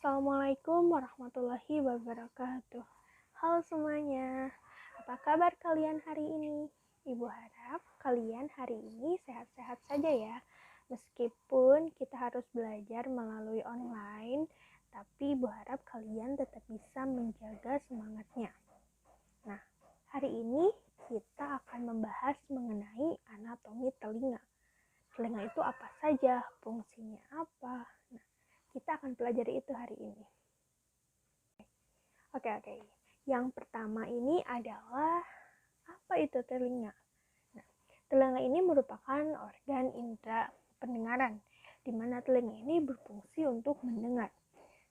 Assalamualaikum warahmatullahi wabarakatuh. Halo semuanya, apa kabar kalian hari ini? Ibu harap kalian hari ini sehat-sehat saja ya. Meskipun kita harus belajar melalui online, tapi Ibu harap kalian tetap bisa menjaga semangatnya. Nah, hari ini kita akan membahas mengenai anatomi telinga. Telinga itu apa saja, fungsinya apa? Nah, kita akan pelajari itu hari ini. Oke. Yang pertama ini adalah apa itu telinga? Nah, telinga ini merupakan organ indera pendengaran, di mana telinga ini berfungsi untuk mendengar.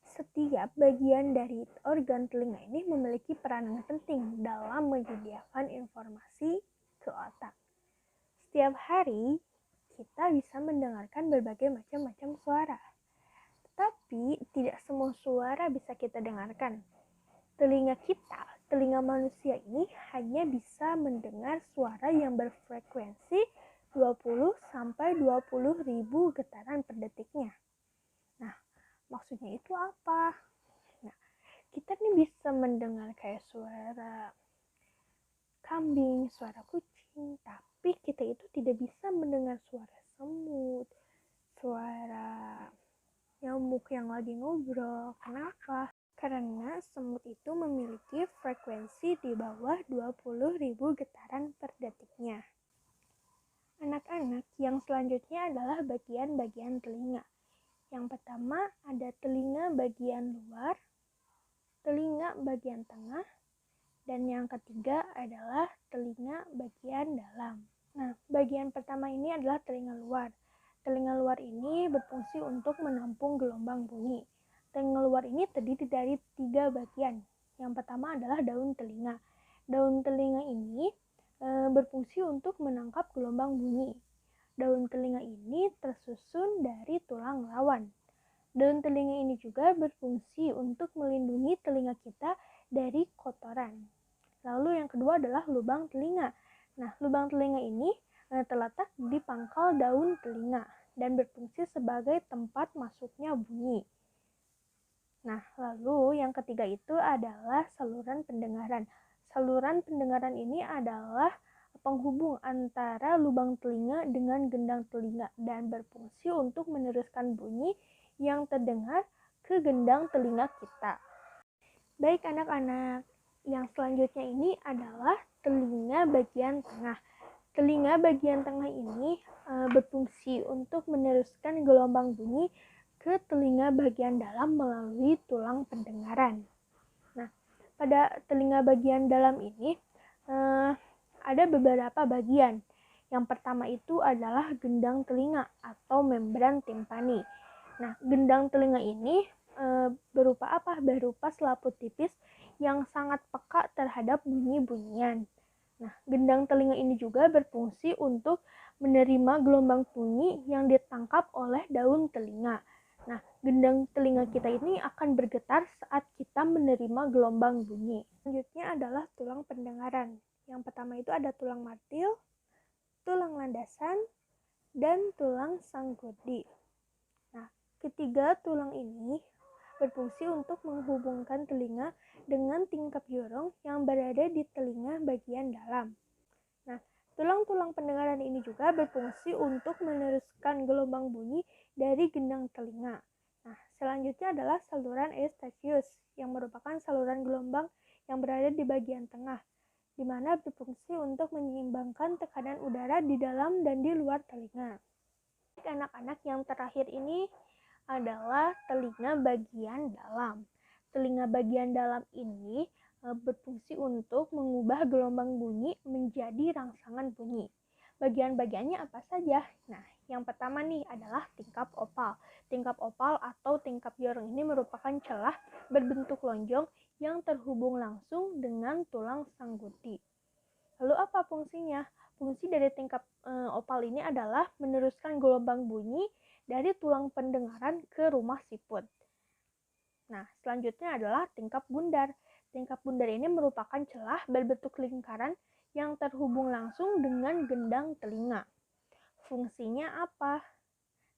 Setiap bagian dari organ telinga ini memiliki peranan penting dalam menyediakan informasi ke otak. Setiap hari, kita bisa mendengarkan berbagai macam suara. Tapi tidak semua suara bisa kita dengarkan. Telinga manusia ini hanya bisa mendengar suara yang berfrekuensi 20-20 ribu getaran per detiknya. Nah, maksudnya itu apa? Nah, kita nih bisa mendengar kayak suara kambing, suara kucing, tapi kita itu tidak bisa mendengar suara semut, suara nyamuk yang lagi ngobrol. Kenapa? Karena semut itu memiliki frekuensi di bawah 20 ribu getaran per detiknya. Anak-anak, yang selanjutnya adalah bagian-bagian telinga. Yang pertama ada telinga bagian luar, telinga bagian tengah, dan yang ketiga adalah telinga bagian dalam. Nah, bagian pertama ini adalah telinga luar. Telinga luar ini berfungsi untuk menampung gelombang bunyi. Telinga luar ini terdiri dari 3 bagian. Yang pertama adalah daun telinga. Daun telinga ini berfungsi untuk menangkap gelombang bunyi. Daun telinga ini tersusun dari tulang rawan. Daun telinga ini juga berfungsi untuk melindungi telinga kita dari kotoran. Lalu yang kedua adalah lubang telinga. Nah, lubang telinga ini terletak di pangkal daun telinga dan berfungsi sebagai tempat masuknya bunyi. Nah, lalu yang ketiga itu adalah saluran pendengaran. Saluran pendengaran ini adalah penghubung antara lubang telinga dengan gendang telinga dan berfungsi untuk meneruskan bunyi yang terdengar ke gendang telinga kita. Baik anak-anak, yang selanjutnya ini adalah telinga bagian tengah. Telinga bagian tengah ini berfungsi untuk meneruskan gelombang bunyi ke telinga bagian dalam melalui tulang pendengaran. Nah, pada telinga bagian dalam ini ada beberapa bagian. Yang pertama itu adalah gendang telinga atau membran timpani. Nah, gendang telinga ini berupa apa? Berupa selaput tipis yang sangat peka terhadap bunyi-bunyian. Nah, gendang telinga ini juga berfungsi untuk menerima gelombang bunyi yang ditangkap oleh daun telinga. Nah, gendang telinga kita ini akan bergetar saat kita menerima gelombang bunyi. Selanjutnya adalah tulang pendengaran. Yang pertama itu ada tulang martil, tulang landasan, dan tulang sanggurdi. Nah, ketiga tulang ini berfungsi untuk menghubungkan telinga dengan tingkap jorong yang berada di telinga bagian dalam. Nah, tulang-tulang pendengaran ini juga berfungsi untuk meneruskan gelombang bunyi dari gendang telinga. Nah, selanjutnya adalah saluran eustachius yang merupakan saluran gelombang yang berada di bagian tengah, di mana berfungsi untuk menyeimbangkan tekanan udara di dalam dan di luar telinga. Anak-anak, yang terakhir ini adalah telinga bagian dalam. Telinga bagian dalam ini berfungsi untuk mengubah gelombang bunyi menjadi rangsangan bunyi. Bagian-bagiannya apa saja? Nah, yang pertama nih adalah tingkap opal. Tingkap opal atau tingkap jorong ini merupakan celah berbentuk lonjong yang terhubung langsung dengan tulang sanggurdi. Lalu apa fungsinya? Fungsi dari tingkap opal ini adalah meneruskan gelombang bunyi dari tulang pendengaran ke rumah siput. Nah, selanjutnya adalah tingkap bundar. Tingkap bundar ini merupakan celah berbentuk lingkaran yang terhubung langsung dengan gendang telinga. Fungsinya apa?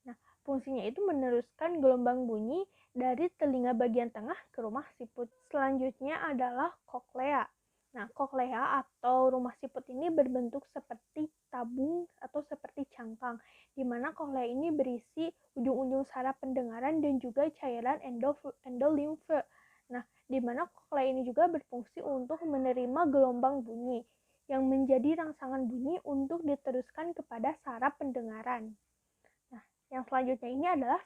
Nah, fungsinya itu meneruskan gelombang bunyi dari telinga bagian tengah ke rumah siput. Selanjutnya adalah koklea. Nah, koklea atau rumah siput ini berbentuk seperti tabung atau seperti cangkang, di mana koklea ini berisi ujung-ujung saraf pendengaran dan juga cairan endolimfe. Nah, di mana koklea ini juga berfungsi untuk menerima gelombang bunyi yang menjadi rangsangan bunyi untuk diteruskan kepada saraf pendengaran. Nah, yang selanjutnya ini adalah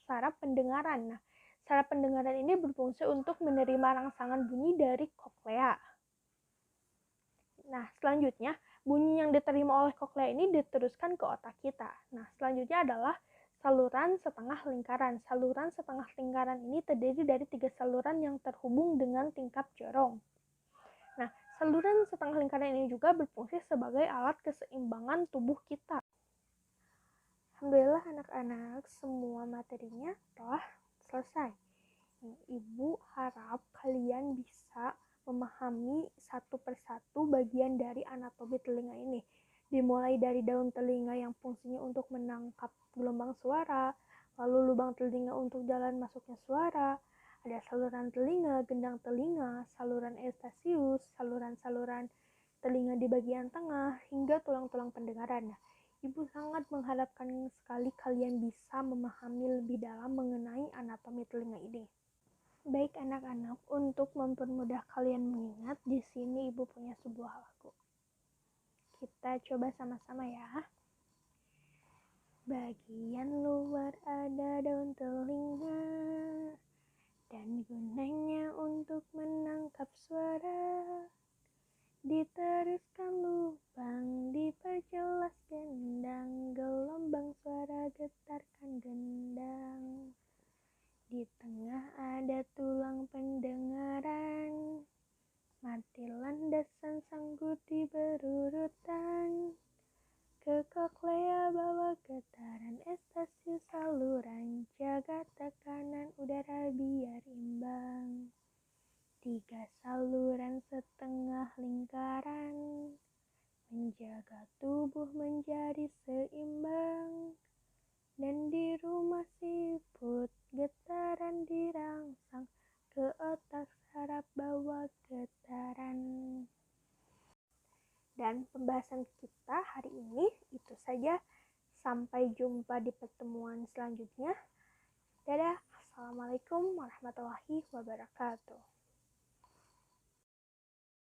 saraf pendengaran. Nah, saraf pendengaran ini berfungsi untuk menerima rangsangan bunyi dari koklea. Nah, selanjutnya bunyi yang diterima oleh koklea ini diteruskan ke otak kita. Nah, selanjutnya adalah saluran setengah lingkaran. Saluran setengah lingkaran ini terdiri dari 3 saluran yang terhubung dengan tingkap jorong. Nah, saluran setengah lingkaran ini juga berfungsi sebagai alat keseimbangan tubuh kita. Alhamdulillah anak-anak, semua materinya telah selesai. Ibu harap kalian bisa memahami satu persatu bagian dari anatomi telinga ini. Dimulai dari daun telinga yang fungsinya untuk menangkap gelombang suara, lalu lubang telinga untuk jalan masuknya suara, ada saluran telinga, gendang telinga, saluran eustachius, saluran-saluran telinga di bagian tengah, hingga tulang-tulang pendengaran. Ibu sangat mengharapkan sekali kalian bisa memahami lebih dalam mengenai anatomi telinga ini. Baik anak-anak, untuk mempermudah kalian mengingat, di sini Ibu punya sebuah lagu. Kita coba sama-sama ya. Bagian luar ada daun telinga, dan gunanya untuk menangkap suara. Diteruskan lubang, diperjelas gendang, gelombang suara getarkan gendang. Di tengah ada tulang pendengaran, mati landasan sanggurdi berurutan. Ke koklea bawa getaran eustachius saluran, jaga tekanan udara biar imbang. 3 saluran setengah lingkaran, menjaga tubuh menjadi seimbang. Dan di rumah siput getaran dirangsang, ke otak saraf bawa getaran. Dan pembahasan kita hari ini itu saja. Sampai jumpa di pertemuan selanjutnya. Dadah. Assalamualaikum warahmatullahi wabarakatuh.